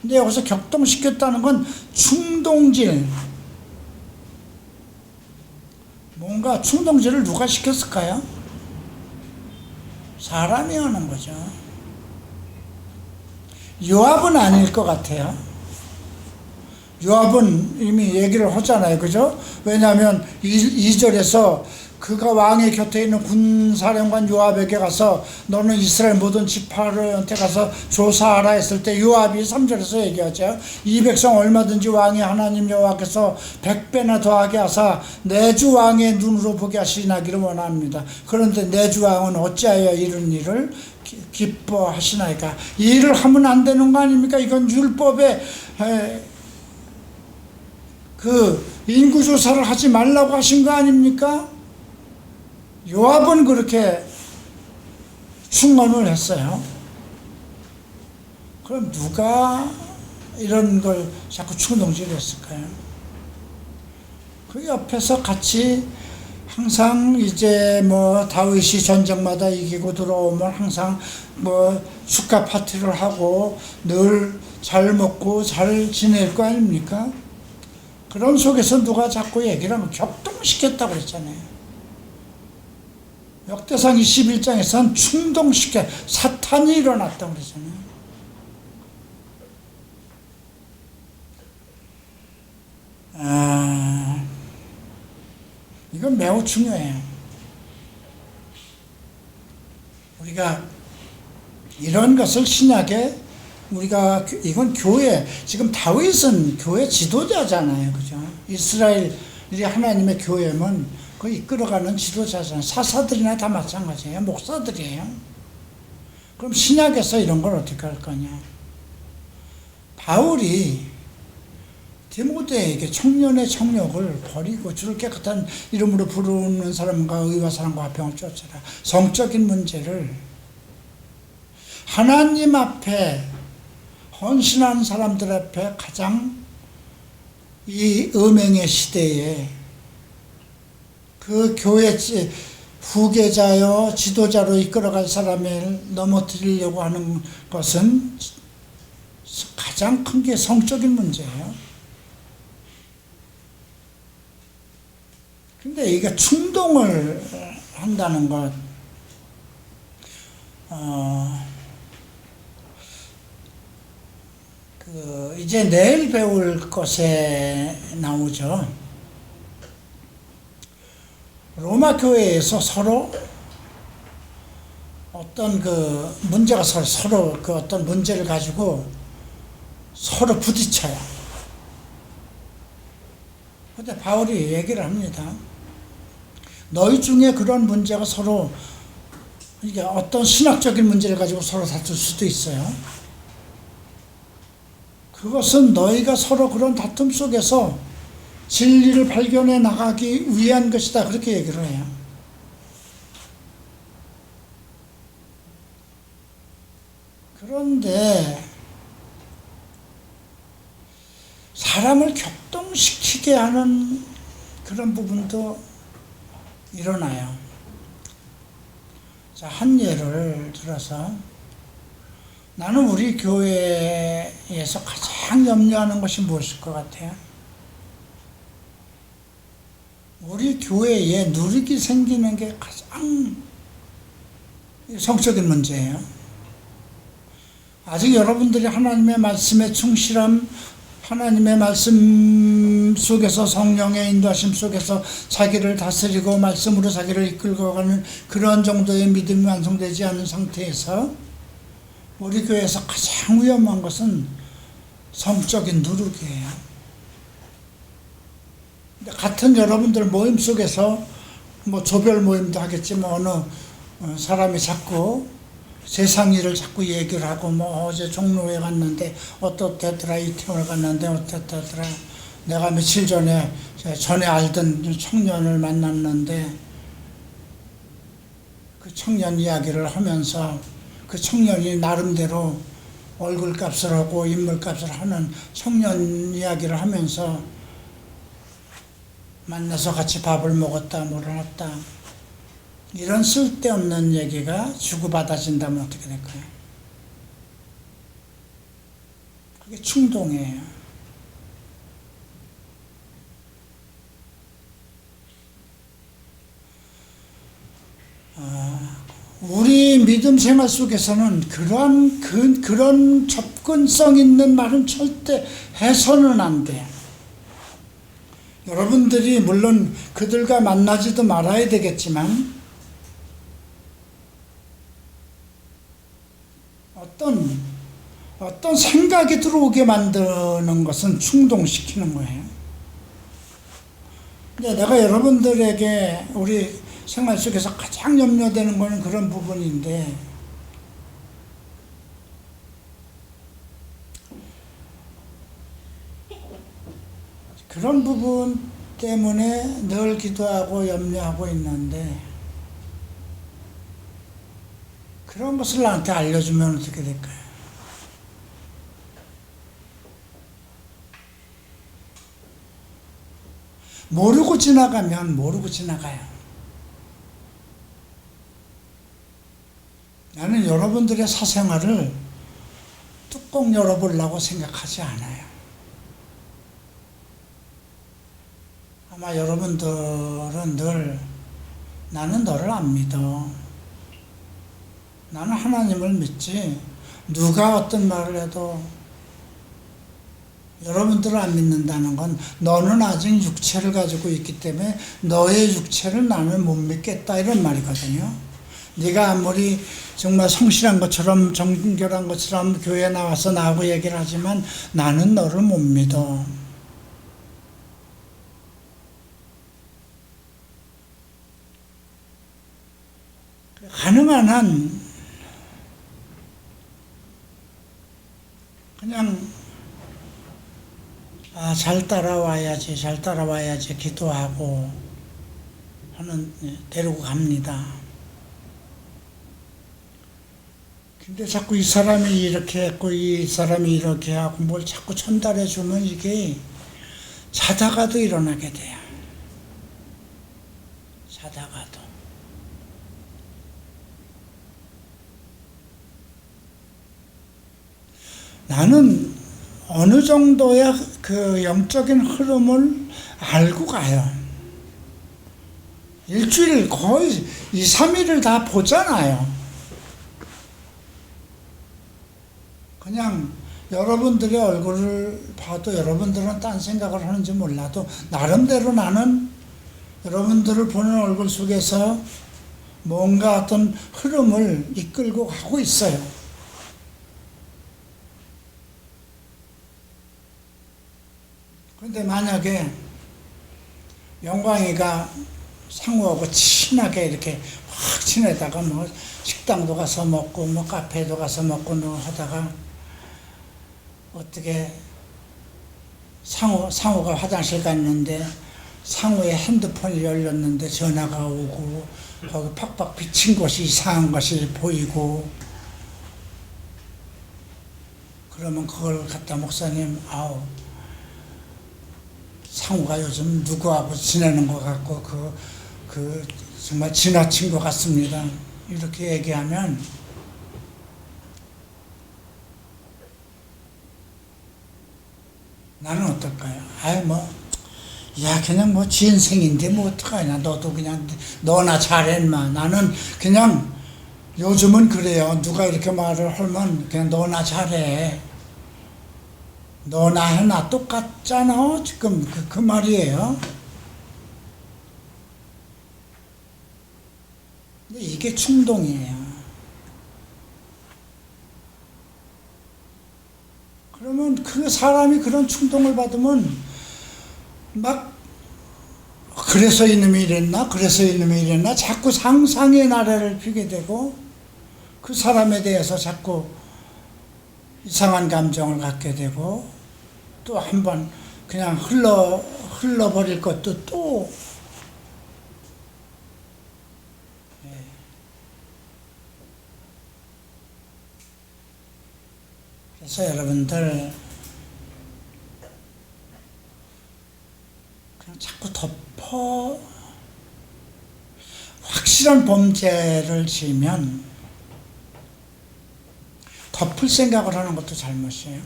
근데 여기서 격동시켰다는 건 충동질, 뭔가 충동질을 누가 시켰을까요? 사람이 하는 거죠. 요압은 아닐 것 같아요. 요압은 이미 얘기를 하잖아요. 그죠? 왜냐하면 2절에서 그가 왕의 곁에 있는 군사령관 요압에게 가서 너는 이스라엘 모든 지파한테 가서 조사하라 했을 때 요압이 3절에서 얘기하죠. 이 백성 얼마든지 왕이 하나님 여호와께서 100배나 더하게 하사 내 주 왕의 눈으로 보게 하시나기를 원합니다. 그런데 내 주 왕은 어찌하여 이런 일을 기뻐하시나이까? 이 일을 하면 안 되는 거 아닙니까? 이건 율법에 인구조사를 하지 말라고 하신 거 아닙니까? 요압은 그렇게 충언을 했어요. 그럼 누가 이런 걸 자꾸 충동질을 했을까요? 그 옆에서 같이 항상 이제 다윗이 전쟁마다 이기고 들어오면 항상 축가 파티를 하고 늘 잘 먹고 잘 지낼 거 아닙니까? 그런 속에서 누가 자꾸 얘기를 하면 격동시켰다고 그랬잖아요. 역대상 21장에서는 충동시켜 사탄이 일어났다고 그러잖아요. 이건 매우 중요해요. 우리가 이런 것을 신약에 이건 교회, 지금 다윗은 교회 지도자잖아요. 그죠? 이스라엘이 하나님의 교회면 그 이끌어가는 지도자잖아요. 사사들이나 다 마찬가지예요. 목사들이에요. 그럼 신약에서 이런 걸 어떻게 할 거냐? 바울이 디모데에게 청년의 정욕을 버리고 주를 깨끗한 이름으로 부르는 사람과 의와 사랑과 화평을 쫓아라. 성적인 문제를 하나님 앞에 헌신하는 사람들 앞에 가장 이 음행의 시대에 그 교회 후계자여 지도자로 이끌어갈 사람을 넘어뜨리려고 하는 것은 가장 큰 게 성적인 문제예요. 근데 이게 충동을 한다는 것, 이제 내일 배울 것에 나오죠. 로마 교회에서 서로 어떤 그 문제가 서로 그 어떤 문제를 가지고 서로 부딪혀요. 근데 바울이 얘기를 합니다. 너희 중에 그런 문제가 서로 이게 어떤 신학적인 문제를 가지고 서로 다툴 수도 있어요. 그것은 너희가 서로 그런 다툼 속에서 진리를 발견해 나가기 위한 것이다. 그렇게 얘기를 해요. 그런데 사람을 격동시키게 하는 그런 부분도 일어나요. 자, 한 예를 들어서 나는 우리 교회에서 가장 염려하는 것이 무엇일 것 같아요? 우리 교회에 누룩이 생기는 게 가장 성적인 문제예요. 아직 여러분들이 하나님의 말씀에 충실함, 하나님의 말씀 속에서 성령의 인도하심 속에서 자기를 다스리고 말씀으로 자기를 이끌고 가는 그런 정도의 믿음이 완성되지 않은 상태에서 우리 교회에서 가장 위험한 것은 성적인 누룩이에요. 같은 여러분들 모임 속에서 뭐 조별 모임도 하겠지만 어느 사람이 자꾸 세상 일을 자꾸 얘기를 하고 뭐 어제 종로에 갔는데 어떻더라, 이태원을 갔는데 어떻더라, 내가 며칠 전에 알던 청년을 만났는데 그 청년 이야기를 하면서 그 청년이 나름대로 얼굴값을 하고 인물값을 하는 청년 이야기를 하면서 만나서 같이 밥을 먹었다 뭐를 했다, 이런 쓸데없는 얘기가 주고받아진다면 어떻게 될까요? 그게 충동이에요. 우리 믿음 생활 속에서는 그런 접근성 있는 말은 절대 해서는 안 돼요. 여러분들이 물론 그들과 만나지도 말아야 되겠지만 어떤 생각이 들어오게 만드는 것은 충동시키는 거예요. 근데 내가 여러분들에게 우리 생활 속에서 가장 염려되는 것은 그런 부분인데, 그런 부분 때문에 늘 기도하고 염려하고 있는데, 그런 것을 나한테 알려주면 어떻게 될까요? 모르고 지나가면 모르고 지나가요. 나는 여러분들의 사생활을 뚜껑 열어보려고 생각하지 않아요. 아마 여러분들은 늘 나는 너를 안 믿어, 나는 하나님을 믿지, 누가 어떤 말을 해도 여러분들을 안 믿는다는 건 너는 아직 육체를 가지고 있기 때문에 너의 육체를 나는 못 믿겠다, 이런 말이거든요. 네가 아무리 정말 성실한 것처럼 정결한 것처럼 교회에 나와서 나하고 얘기를 하지만 나는 너를 못 믿어. 가능한 한 그냥 잘 따라와야지 기도하고 하는, 데리고 갑니다. 근데 자꾸 이 사람이 이렇게 했고 이 사람이 이렇게 하고 뭘 자꾸 전달해 주면 이게 자다가도 일어나게 돼요. 자다가도. 나는 어느 정도의 그 영적인 흐름을 알고 가요. 일주일 거의 2, 3일을 다 보잖아요. 그냥 여러분들의 얼굴을 봐도 여러분들은 딴 생각을 하는지 몰라도 나름대로 나는 여러분들을 보는 얼굴 속에서 뭔가 어떤 흐름을 이끌고 가고 있어요. 그런데 만약에 영광이가 상우하고 친하게 이렇게 확 지내다가 뭐 식당도 가서 먹고 뭐 카페도 가서 먹고 뭐 하다가 어떻게 상우가 화장실 갔는데 상우의 핸드폰이 열렸는데 전화가 오고 거기 팍팍 비친 곳이 이상한 것이 보이고, 그러면 그걸 갖다 목사님, 상우가 요즘 누구하고 지내는 것 같고 정말 지나친 것 같습니다, 이렇게 얘기하면 나는 어떨까요? 그냥 지 인생인데 뭐 어떡하냐, 너도 그냥 너나 잘해 인마. 나는 그냥 요즘은 그래요. 누가 이렇게 말을 하면 그냥 너나 잘해, 너나 해나 똑같잖아, 지금 그 말이에요. 근데 이게 충동이에요. 그러면 그 사람이 그런 충동을 받으면 막 그래서 이놈이 이랬나 자꾸 상상의 나래를 피게 되고, 그 사람에 대해서 자꾸 이상한 감정을 갖게 되고, 또 한번 그냥 흘러버릴 것도 또 그래서 여러분들 그냥 자꾸 확실한 범죄를 지으면 덮을 생각을 하는 것도 잘못이에요.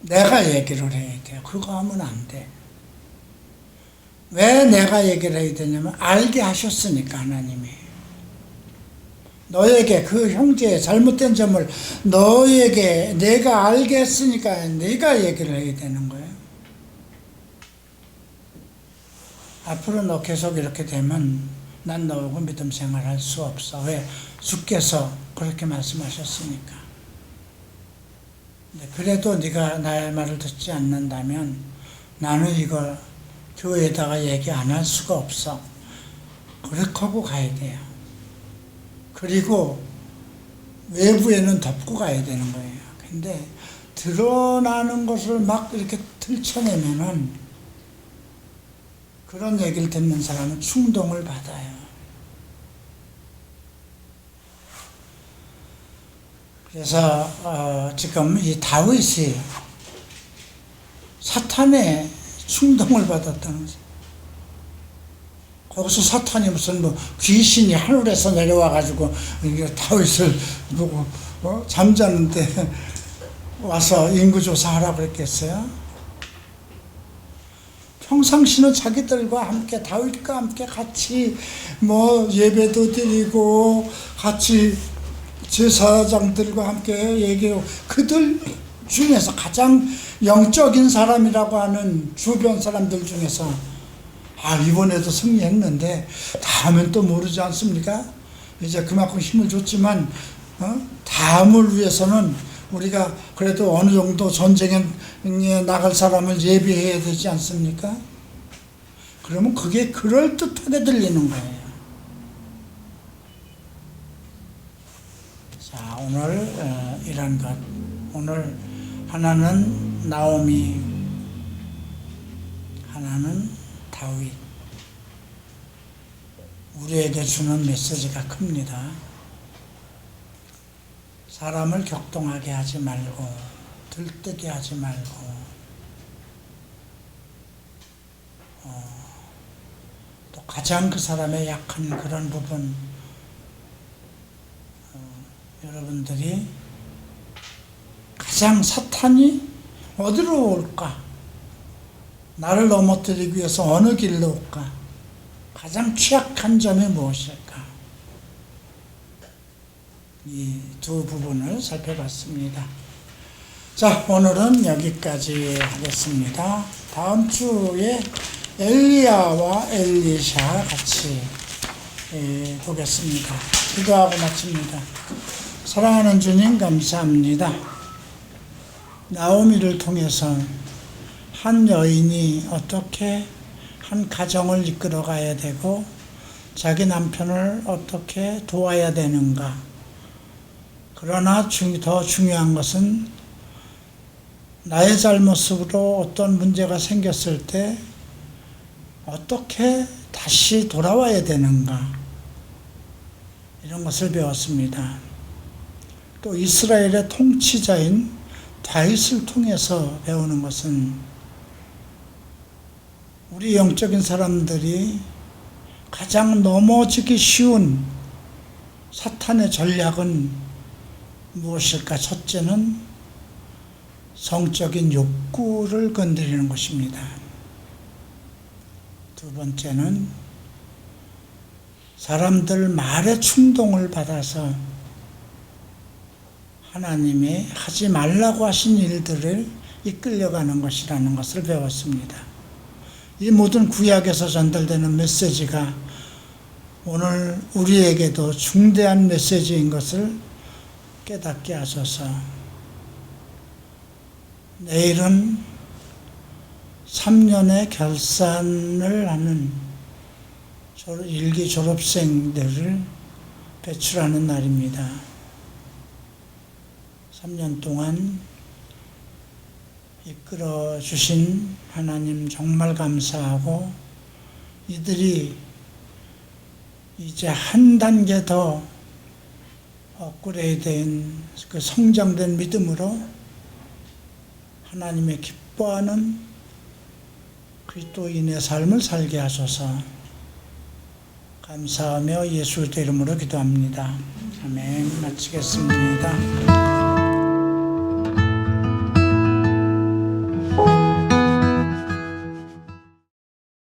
내가 얘기를 해야 돼요. 그거 하면 안 돼. 왜 내가 얘기를 해야 되냐면, 알게 하셨으니까 하나님이. 너에게 그 형제의 잘못된 점을 너에게 내가 알게 했으니까 내가 얘기를 해야 되는 거예요. 앞으로 너 계속 이렇게 되면 난 너하고 믿음 생활할 수 없어. 왜? 주께서 그렇게 말씀하셨으니까. 그래도 네가 나의 말을 듣지 않는다면 나는 이걸 교회에다가 얘기 안 할 수가 없어. 그렇게 하고 가야 돼요. 그리고 외부에는 덮고 가야 되는 거예요. 근데 드러나는 것을 막 이렇게 들춰내면은 그런 얘기를 듣는 사람은 충동을 받아요. 그래서 지금 이 다윗이 사탄의 충동을 받았다는 거죠. 거기서 사탄이 무슨 귀신이 하늘에서 내려와가지고 다윗을 보고 잠자는데 와서 인구조사하라고 그랬겠어요? 평상시는 자기들과 함께, 다윗과 함께 같이 예배도 드리고 같이 제사장들과 함께 얘기하고, 그들 중에서 가장 영적인 사람이라고 하는 주변 사람들 중에서 이번에도 승리했는데 다음엔 또 모르지 않습니까? 이제 그만큼 힘을 줬지만 다음을 위해서는 우리가 그래도 어느 정도 전쟁에 나갈 사람을 예비해야 되지 않습니까? 그러면 그게 그럴듯하게 들리는 거예요. 자, 오늘 이런 것, 오늘 하나는 나오미, 하나는 다윗, 우리에게 주는 메시지가 큽니다. 사람을 격동하게 하지 말고, 들뜨게 하지 말고, 또 가장 그 사람의 약한 그런 부분, 여러분들이 가장 사탄이 어디로 올까? 나를 넘어뜨리기 위해서 어느 길로 올까? 가장 취약한 점이 무엇일까? 이 두 부분을 살펴봤습니다. 자, 오늘은 여기까지 하겠습니다. 다음 주에 엘리야와 엘리샤 같이 보겠습니다. 기도하고 마칩니다. 사랑하는 주님 감사합니다. 나오미를 통해서 한 여인이 어떻게 한 가정을 이끌어 가야 되고 자기 남편을 어떻게 도와야 되는가. 그러나 더 중요한 것은 나의 잘못으로 어떤 문제가 생겼을 때 어떻게 다시 돌아와야 되는가. 이런 것을 배웠습니다. 또 이스라엘의 통치자인 다윗을 통해서 배우는 것은 우리 영적인 사람들이 가장 넘어지기 쉬운 사탄의 전략은 무엇일까? 첫째는 성적인 욕구를 건드리는 것입니다. 두 번째는 사람들 말에 충동을 받아서 하나님이 하지 말라고 하신 일들을 이끌려가는 것이라는 것을 배웠습니다. 이 모든 구약에서 전달되는 메시지가 오늘 우리에게도 중대한 메시지인 것을 깨닫게 하소서. 내일은 3년의 결산을 하는 일기 졸업생들을 배출하는 날입니다. 3년 동안 이끌어 주신 하나님 정말 감사하고, 이들이 이제 한 단계 더 업그레이드된 그 성장된 믿음으로 하나님의 기뻐하는 그리스도인의 삶을 살게 하소서. 감사하며 예수의 이름으로 기도합니다. 아멘. 마치겠습니다.